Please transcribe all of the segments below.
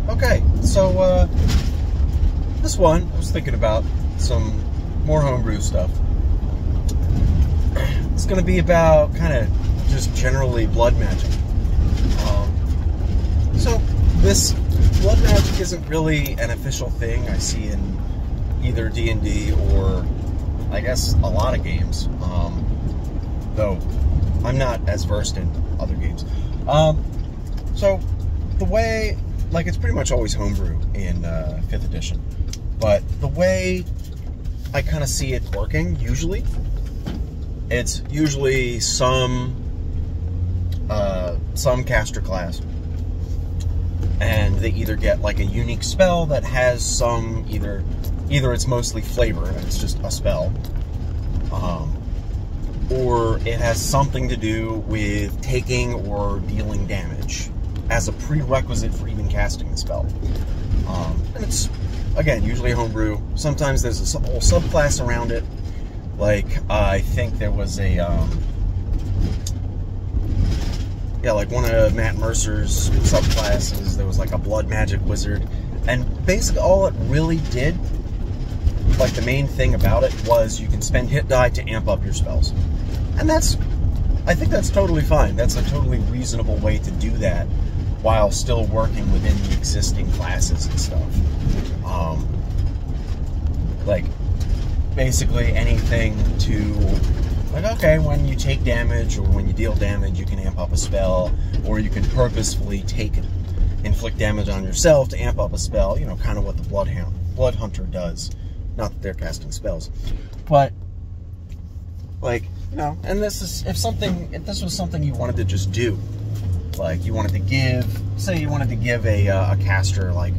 Okay, so this one, I was thinking about some more homebrew stuff. It's going to be about kind of just generally blood magic. So this blood magic isn't really an official thing I see in either D&D or I guess a lot of games, though I'm not as versed in other games. So the way, like, it's pretty much always homebrew in 5th edition, but the way I kind of see it working, usually, it's usually some caster class, and they either get like a unique spell that has some, either it's mostly flavor and it's just a spell, or it has something to do with taking or dealing damage as a prerequisite for even casting the spell. And it's, again, usually homebrew. Sometimes there's a whole subclass around it. Like, I think there was a, like one of Matt Mercer's subclasses, there was like a blood magic wizard. And basically all it really did, like the main thing about it, was you can spend hit die to amp up your spells. And I think that's totally fine. That's a totally reasonable way to do that while still working within the existing classes and stuff. Like, basically anything to, like, okay, when you take damage or when you deal damage, you can amp up a spell, or you can purposefully inflict damage on yourself to amp up a spell, you know, kind of what the Blood Hunter does. Not that they're casting spells, but, like, you know, and if this was something you wanted to just do, like you wanted to give, say you wanted to give a caster like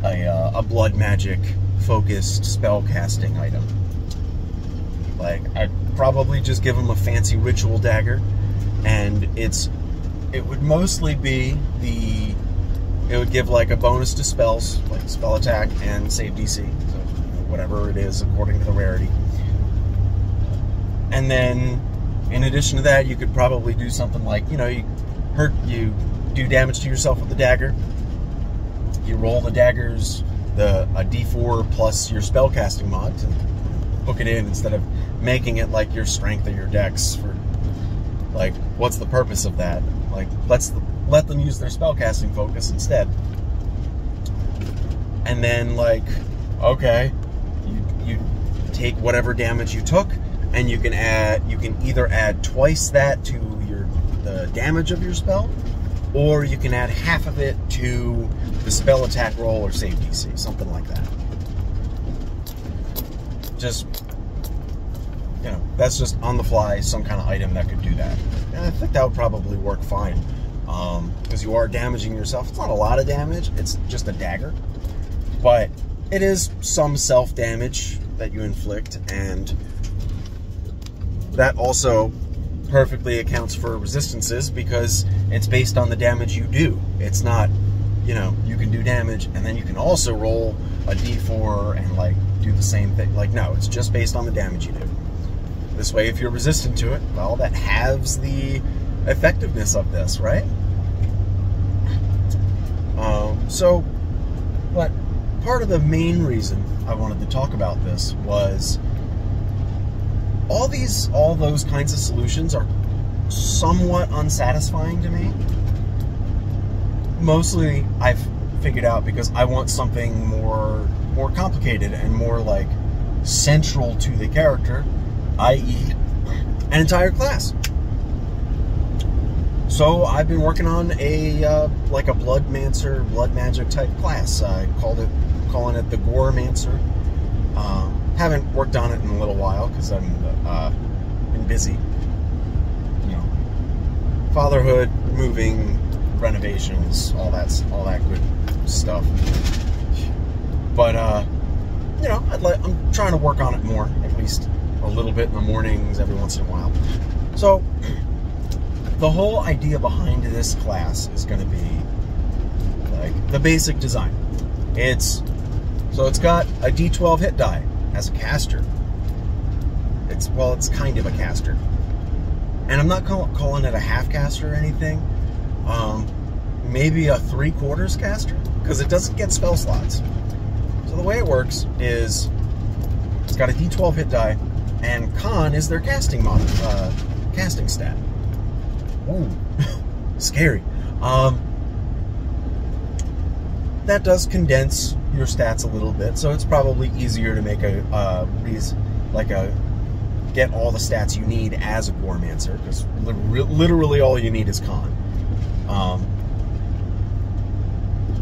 a blood magic focused spell casting item, like I'd probably just give them a fancy ritual dagger, and it would mostly be it would give like a bonus to spells, like spell attack and save DC, so whatever it is according to the rarity. And then, in addition to that, you could probably do something like, you know, you do damage to yourself with the dagger. You roll the daggers, a D4 plus your spellcasting mod to hook it in, instead of making it like your strength or your dex. For, like, what's the purpose of that? Like, let them use their spellcasting focus instead. And then, like, okay, you take whatever damage you took, and you can either add twice that to the damage of your spell, or you can add half of it to the spell attack roll or save DC, something like that. Just, you know, that's just on the fly, some kind of item that could do that. And I think that would probably work fine, because you are damaging yourself. It's not a lot of damage, it's just a dagger, but it is some self-damage that you inflict, and that also perfectly accounts for resistances, because it's based on the damage you do. It's not, you know, you can do damage and then you can also roll a D4 and like do the same thing. Like, no, it's just based on the damage you do. This way, if you're resistant to it, well, that halves the effectiveness of this, right? But part of the main reason I wanted to talk about this was all those kinds of solutions are somewhat unsatisfying to me. Mostly I've figured out because I want something more complicated and more like central to the character, i.e. an entire class. So I've been working on like a blood magic type class. I calling it the Gore-mancer. Haven't worked on it in a little while because I'm been busy. You know, fatherhood, moving, renovations, all that good stuff. But you know, I'm trying to work on it more, at least a little bit in the mornings, every once in a while. So the whole idea behind this class is going to be like the basic design. It's got a D12 hit die as a caster. It's kind of a caster, and I'm not calling it a half caster or anything. maybe a 3/4 caster, because it doesn't get spell slots. So the way it works is it's got a D12 hit die, and con is their casting casting stat. Ooh, scary. That does condense your stats a little bit, so it's probably easier to make get all the stats you need as a Goremancer, because literally all you need is con. I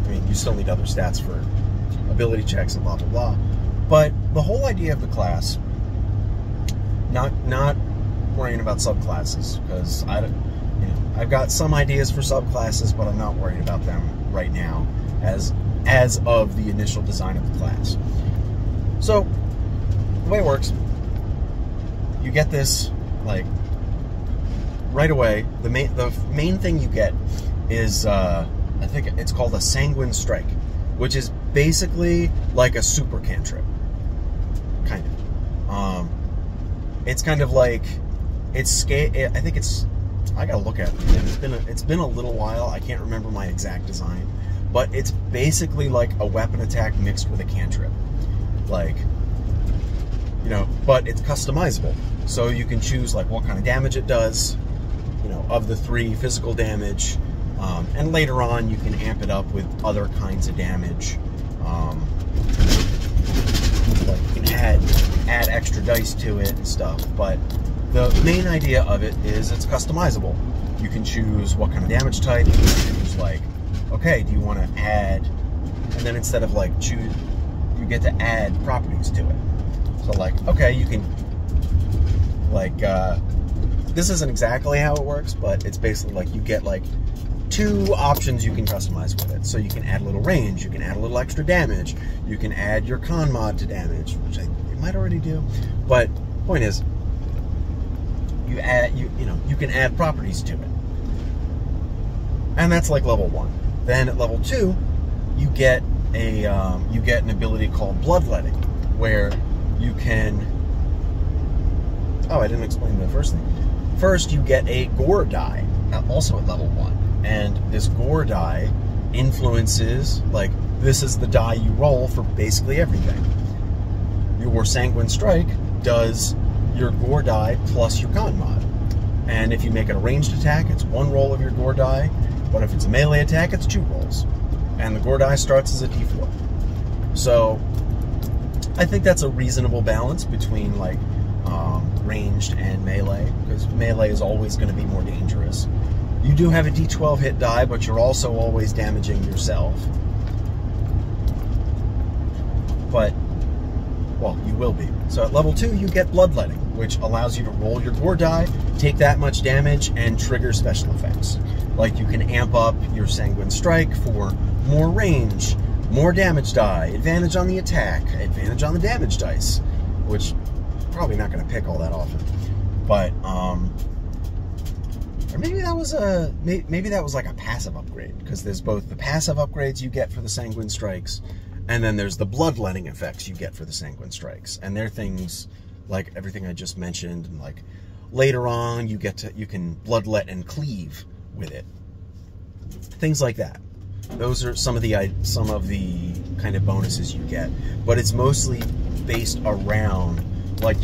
mean, you still need other stats for ability checks and blah blah blah, but the whole idea of the class, not worrying about subclasses, because I've got some ideas for subclasses, but I'm not worried about them right now as of the initial design of the class. So the way it works, you get this, like, right away. The main thing you get is I think it's called a Sanguine Strike, which is basically like a super cantrip, kind of. It's kind of like I think it's. I gotta look at it. It's been a little while. I can't remember my exact design, but it's basically like a weapon attack mixed with a cantrip, like, but it's customizable. So you can choose like what kind of damage it does, of the 3 physical damage, and later on you can amp it up with other kinds of damage. Like you can add extra dice to it and stuff. But the main idea of it is it's customizable. You can choose what kind of damage type. You can choose, like, okay, do you want to add, and then instead of like choose, you get to add properties to it. So like, okay, you can, like, this isn't exactly how it works, but it's basically like you get like 2 options you can customize with it. So you can add a little range, you can add a little extra damage, you can add your con mod to damage, which it might already do, but point is, you can add properties to it, and that's like level 1. Then at level 2, you get an ability called Bloodletting, where you can. Oh, I didn't explain the first thing. First, you get a Gore die, also at level 1, and this Gore die influences, like, this is the die you roll for basically everything. Your Sanguine Strike does your Gore die plus your con mod, and if you make it a ranged attack, it's 1 roll of your Gore die, but if it's a melee attack, it's 2 rolls, and the Gore die starts as a D4. So I think that's a reasonable balance between, like, ranged and melee, because melee is always going to be more dangerous. You do have a D12 hit die, but you're also always damaging yourself. But, well, you will be. So at level 2, you get Bloodletting, which allows you to roll your Gore die, take that much damage, and trigger special effects. Like, you can amp up your Sanguine Strike for more range, more damage die, advantage on the attack, advantage on the damage dice, which probably not going to pick all that often. But, or maybe that was like a passive upgrade, because there's both the passive upgrades you get for the Sanguine Strikes, and then there's the Bloodletting effects you get for the Sanguine Strikes, and they're things like everything I just mentioned, and like later on you can Bloodlet and cleave with it, things like that. Those are some of the kind of bonuses you get, but it's mostly based around, like,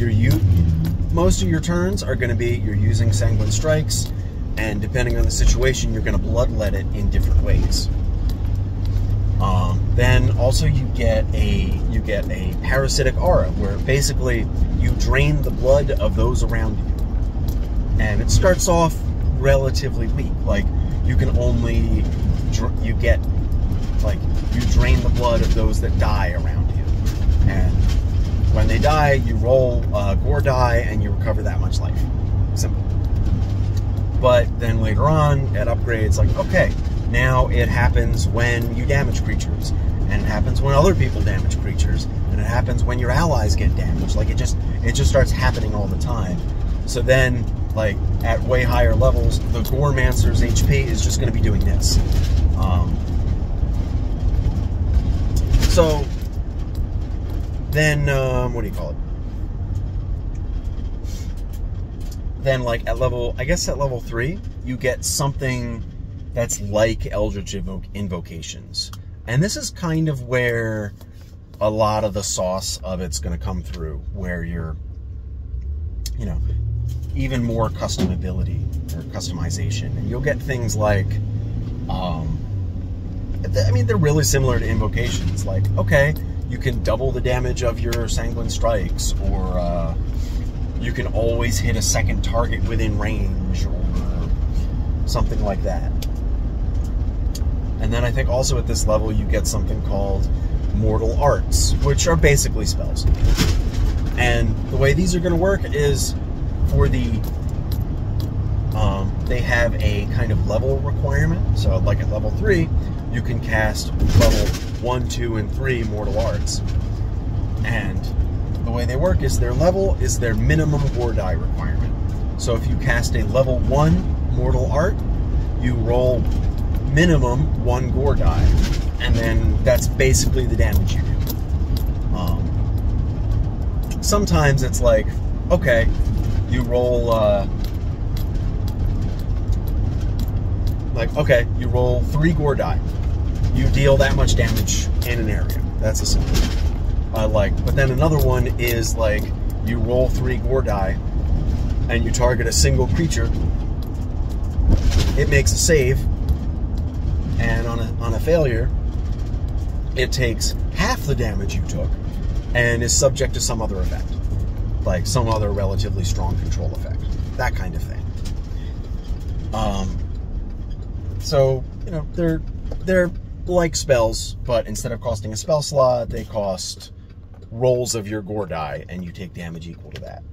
most of your turns are going to be you're using Sanguine Strikes, and depending on the situation, you're going to Bloodlet it in different ways. Then also you get a parasitic aura, where basically you drain the blood of those around you, and it starts off relatively weak. Like, you can only you drain the blood of those that die around you, and when they die, you roll a Gore die and you recover that much life. Simple. But then later on, it upgrades, like, okay, now it happens when you damage creatures, and it happens when other people damage creatures, and it happens when your allies get damaged. Like, it just starts happening all the time. So then, like, at way higher levels, the Goremancer's HP is just going to be doing this. So then, what do you call it? Then, like, at level 3, you get something that's like Eldritch Invocations. And this is kind of where a lot of the sauce of it's going to come through, where you're, you know, even more customability or customization. And you'll get things like, I mean, they're really similar to Invocations. Like, okay, you can double the damage of your Sanguine Strikes, or you can always hit a second target within range, or something like that. And then I think also at this level you get something called Mortal Arts, which are basically spells. And the way these are going to work is for the they have a kind of level requirement. So like at level 3, you can cast level 1, 2, and 3 Mortal Arts. And the way they work is their level is their minimum gore die requirement. So if you cast a level 1 Mortal Art, you roll minimum 1 gore die. And then that's basically the damage you do. Sometimes it's like, okay, you roll, you roll 3 gore die. You deal that much damage in an area. That's a simple one. But then another one is like, you roll 3 gore die, and you target a single creature. It makes a save, and on a failure, it takes half the damage you took, and is subject to some other effect, like some other relatively strong control effect, that kind of thing. So you know, they're like spells, but instead of costing a spell slot, they cost rolls of your gore die, and you take damage equal to that.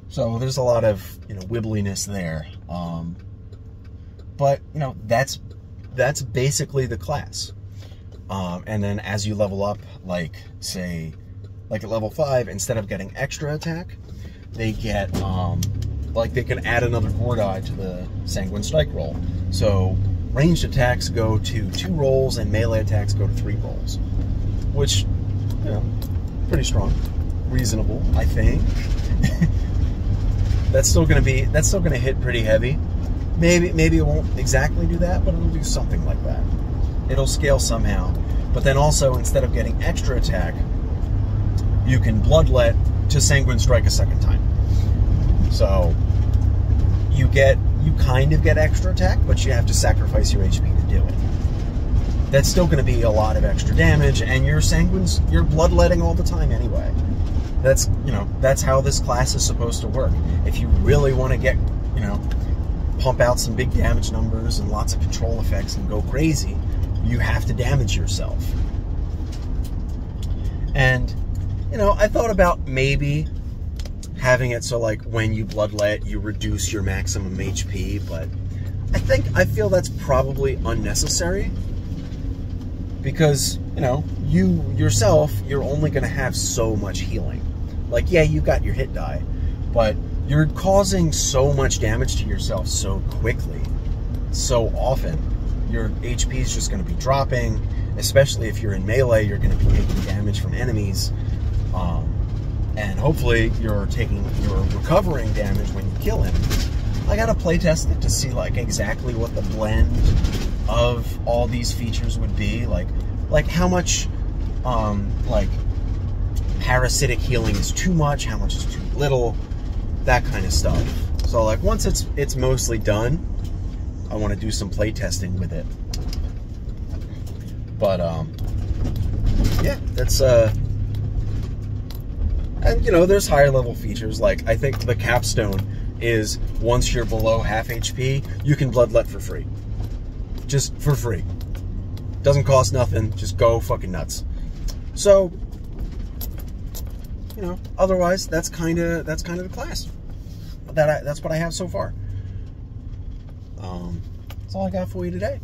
So there's a lot of, you know, wibbliness there. But you know, that's basically the class. And then as you level up, like say, like at level 5, instead of getting extra attack, they get like they can add another gore die to the Sanguine Strike roll. So ranged attacks go to 2 rolls, and melee attacks go to 3 rolls, which, you know, pretty strong, reasonable, I think. That's still gonna hit pretty heavy. Maybe it won't exactly do that, but it'll do something like that. It'll scale somehow. But then also, instead of getting extra attack, you can bloodlet to Sanguine Strike a second time. So you kind of get extra attack, but you have to sacrifice your HP to do it. That's still going to be a lot of extra damage, and you're bloodletting all the time anyway. That's, you know, that's how this class is supposed to work. If you really want to get, you know, pump out some big damage numbers and lots of control effects and go crazy, you have to damage yourself. And, you know, I thought about maybe having it so like when you bloodlet, you reduce your maximum HP, but I feel that's probably unnecessary, because, you know, you yourself, you're only going to have so much healing. Like, yeah, you got your hit die, but you're causing so much damage to yourself so quickly, so often. Your HP is just going to be dropping, especially if you're in melee. You're going to be taking damage from enemies, and hopefully you're recovering damage when you kill enemies. I gotta playtest it to see like exactly what the blend of all these features would be, like how much like parasitic healing is too much, how much is too little, that kind of stuff. So like once it's mostly done, I want to do some playtesting with it. But yeah, that's and you know, there's higher level features. Like I think the capstone is once you're below half HP, you can bloodlet for free. Just for free. Doesn't cost nothing, just go fucking nuts. So, you know, otherwise that's kind of the class. That's what I have so far. That's all I got for you today.